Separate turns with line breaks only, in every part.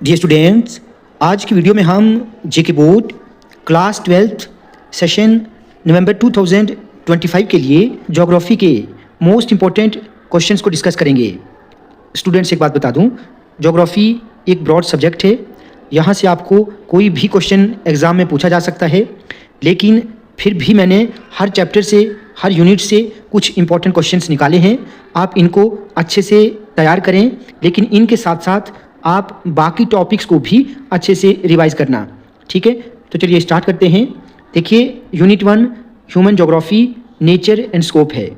Dear students, आज की video में हम जेके बोर्ड क्लास 12th सेशन नवंबर 2025 के लिए ज्योग्राफी के मोस्ट इम्पॉर्टेंट क्वेश्चंस को डिस्कस करेंगे। स्टूडेंट्स, एक बात बता दूं, ज्योग्राफी एक ब्रॉड सब्जेक्ट है। यहाँ से आपको कोई भी क्वेश्चन एग्ज़ाम में पूछा जा सकता है, लेकिन फिर भी मैंने हर चैप्टर से, हर यूनिट से कुछ इंपॉर्टेंट क्वेश्चंस निकाले हैं। आप इनको अच्छे से तैयार करें, लेकिन इनके साथ साथ आप बाकी टॉपिक्स को भी अच्छे से रिवाइज करना। ठीक है, तो चलिए स्टार्ट करते हैं। देखिए, unit 1 human geography nature and scope है।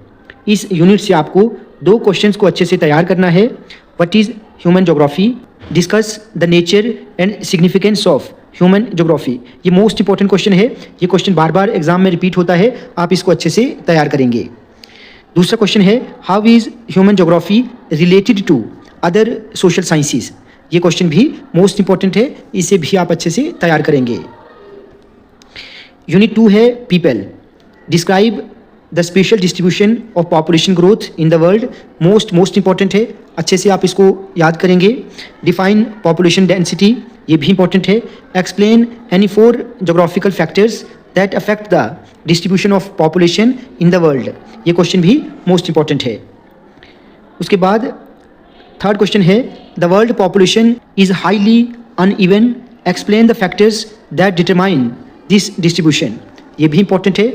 इस यूनिट से आपको 2 क्वेश्चंस को अच्छे से तैयार करना है। What is human geography, discuss the nature and significance of human geography. ये मोस्ट इंपॉर्टेंट क्वेश्चन है। ये क्वेश्चन बार बार एग्जाम में रिपीट होता है, आप इसको अच्छे से तैयार करेंगे। दूसरा क्वेश्चन है, how is human geography related to other social sciences. ये क्वेश्चन भी मोस्ट इंपॉर्टेंट है, इसे भी आप अच्छे से तैयार करेंगे। यूनिट 2 है people, describe the special distribution of population growth in the world. Most important है, अच्छे से आप इसको याद करेंगे। डिफाइन पॉपुलेशन डेंसिटी, ये भी इंपॉर्टेंट है। Explain any 4 geographical factors that affect the distribution of population in the world. ये क्वेश्चन भी मोस्ट इंपॉर्टेंट है। उसके बाद थर्ड क्वेश्चन है, the world population is highly uneven, explain the factors that determine this distribution. ये भी important है।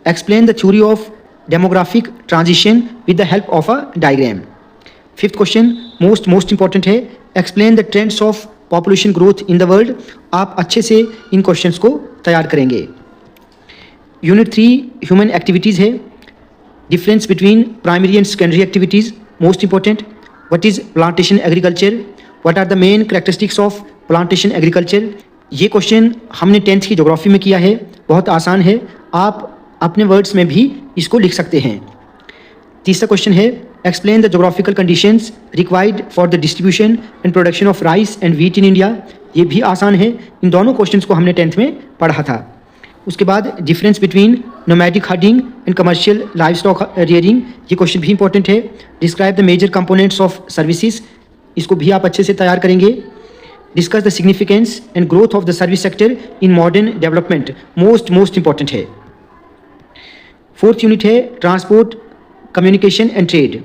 Explain the theory of demographic transition with the help of a diagram. Fifth question most important है, explain the trends of population growth in the world. आप अच्छे से इन questions को तैयार करेंगे। यूनिट 3 ह्यूमन एक्टिविटीज़ है, difference between primary and secondary activities, most important. What is plantation agriculture, what are the main characteristics of plantation agriculture. ये question हमने 10th की ज्योग्राफी में किया है, बहुत आसान है, आप अपने वर्ड्स में भी इसको लिख सकते हैं। तीसरा क्वेश्चन है, explain the geographical conditions required for the distribution and production of rice and wheat in India. ये भी आसान है, इन दोनों क्वेश्चंस को हमने 10th में पढ़ा था। उसके बाद difference between nomadic herding and commercial livestock rearing, ये क्वेश्चन भी इंपॉर्टेंट है। Describe the major components of services, इसको भी आप अच्छे से तैयार करेंगे। Discuss the significance and growth of the service sector in modern development, most important है। फोर्थ यूनिट है transport, communication and trade.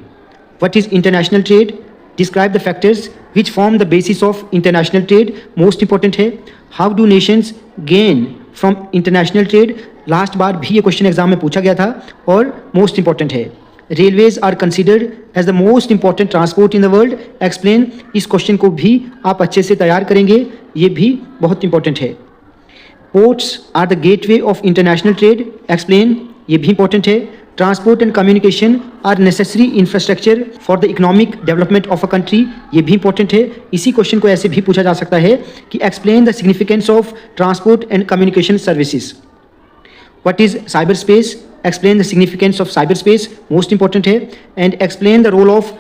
What is international trade, describe the factors which form the basis of international trade, most important है। How do nations gain from international trade, last बार भी ये question exam में पूछा गया था और मोस्ट इंपॉर्टेंट है। Railways are considered as the most important transport in the world, explain. इस क्वेश्चन को भी आप अच्छे से तैयार करेंगे, ये भी बहुत इंपॉर्टेंट है। Ports are the gateway of international trade, explain. ये भी इंपॉर्टेंट है। Transport and communication are necessary infrastructure for the economic development of a country, ये भी इंपॉर्टेंट है। इसी क्वेश्चन को ऐसे भी पूछा जा सकता है कि explain the significance of transport and communication services. What is cyber space, explain the significance of cyber space, most important है। And explain the role of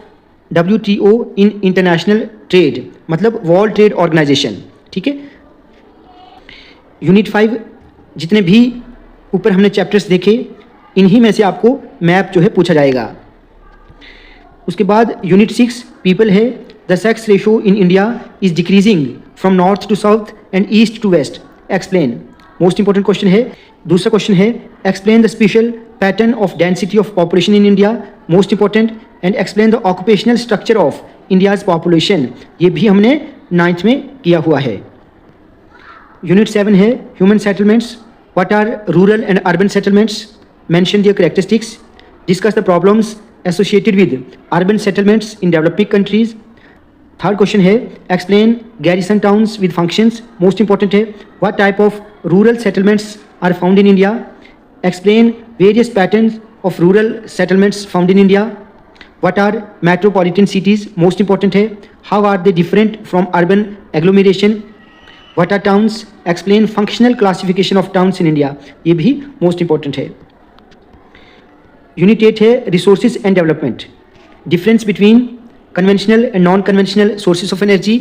WTO in international trade, मतलब वर्ल्ड ट्रेड ऑर्गेनाइजेशन। ठीक है, unit 5 जितने भी ऊपर हमने chapters देखे, इन्हीं में से आपको मैप जो है पूछा जाएगा। उसके बाद यूनिट 6 पीपल है, the sex ratio in India is decreasing from north to south and east to west, explain. Most important question है। दूसरा क्वेश्चन है, explain the spatial pattern of density of population in India, most important. And explain the occupational structure of India's population, ये भी हमने 9th में किया हुआ है। यूनिट 7 है human settlements, what are rural and urban settlements, mention their characteristics, discuss the problems associated with urban settlements in developing countries. Third question है, explain garrison towns with functions, most important है। What type of rural settlements are found in India, explain various patterns of rural settlements found in India. What are metropolitan cities, most important है। How are they different from urban agglomeration. What are towns, explain functional classification of towns in India, ये भी most important है। Unit 8 है resources and development, difference between conventional and non conventional sources of energy,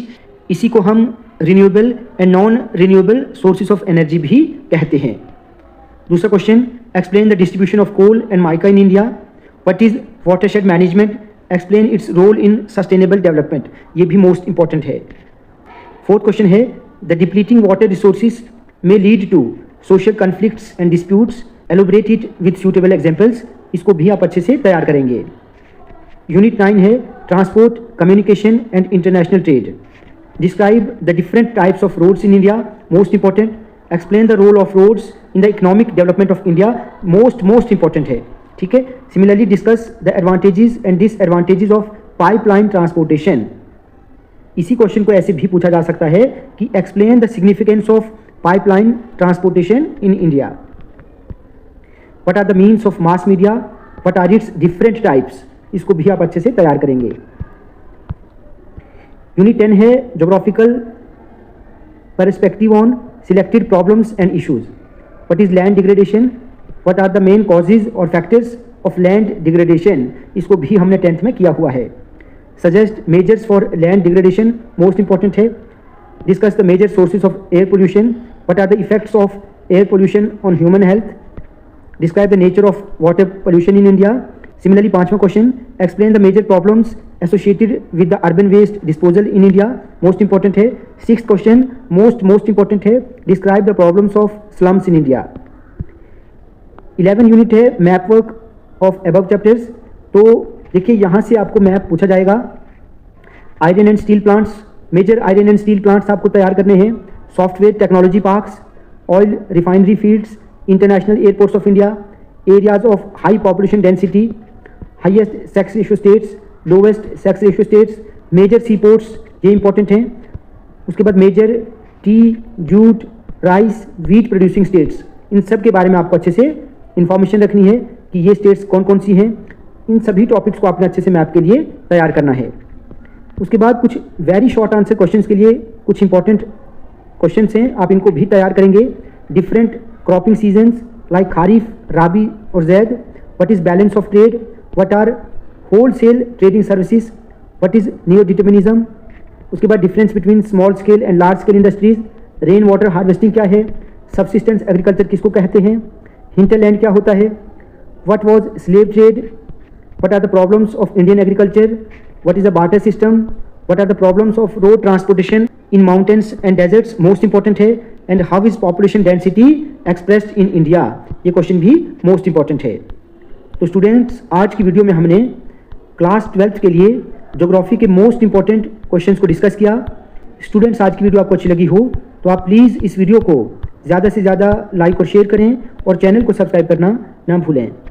इसी को हम renewable and non renewable sources of energy भी कहते हैं। दूसरा question, explain the distribution of coal and mica in India. What is watershed management, explain its role in sustainable development, ये भी most important है। फोर्थ क्वेश्चन है the depleting water resources may lead to social conflicts and disputes, elaborate it with suitable examples. इसको भी आप अच्छे से तैयार करेंगे। यूनिट 9 है transport, communication and international trade. Describe the different types of roads in India, most important. Explain the role of roads in the economic development of India, most important है, ठीक है। Similarly discuss the advantages and disadvantages of pipeline transportation. इसी question को ऐसे भी पूछा जा सकता है कि explain the significance of pipeline transportation in India. What are the means of mass media, what are it's different types, इसको भी आप अच्छे से तैयार करेंगे। यूनिट 10 है geographical perspective on selected problems and issues. What is land degradation, what are the main causes और factors of land degradation, इसको भी हमने 10th में किया हुआ है। Suggest measures for land degradation, most important है। Discuss the major sources of air pollution, what are the effects of air pollution on human health. Describe the nature of water pollution in India. Similarly 5वां question, explain the major problems associated with the urban waste disposal in India, most important है। 6th question most important है, describe the problems of slums in India. 11 unit है map work of above chapters. तो देखिए यहाँ से आपको map पूछा जाएगा। Iron and steel plants, major iron and steel plants आपको तैयार करने हैं। Software technology parks, oil refinery fields, international airports of India, areas of high population density, highest sex ratio states, lowest sex ratio states, major sea ports, ये important हैं। उसके बाद major tea, jute, rice, wheat producing states, इन सब के बारे में आपको अच्छे से इंफॉर्मेशन रखनी है कि ये स्टेट्स कौन कौन सी हैं। इन सभी टॉपिक्स को आपने अच्छे से मैप के लिए तैयार करना है। उसके बाद कुछ वेरी शॉर्ट आंसर क्वेश्चंस के लिए कुछ इंपॉर्टेंट क्वेश्चंस हैं, आप इनको भी तैयार करेंगे। Different cropping seasons like kharif, rabi और zaid, what is balance of trade, what are wholesale trading services, what is neo determinism. उसके बाद difference between small scale and large scale industries, rain water harvesting क्या है, सबसिस्टेंस एग्रीकल्चर किसको कहते हैं, hinterland क्या होता है, what was slave trade, what are the problems of Indian agriculture, what is the barter system, what are the problems of road transportation in mountains and deserts, most important है, and how is population density expressed in India, ये question भी most important है। तो students आज की video में हमने class 12th के लिए ज्योग्राफी के मोस्ट इंपॉर्टेंट क्वेश्चंस को डिस्कस किया। स्टूडेंट्स आज की वीडियो आपको अच्छी लगी हो तो आप प्लीज़ इस वीडियो को ज़्यादा से ज़्यादा लाइक और शेयर करें और चैनल को सब्सक्राइब करना ना भूलें।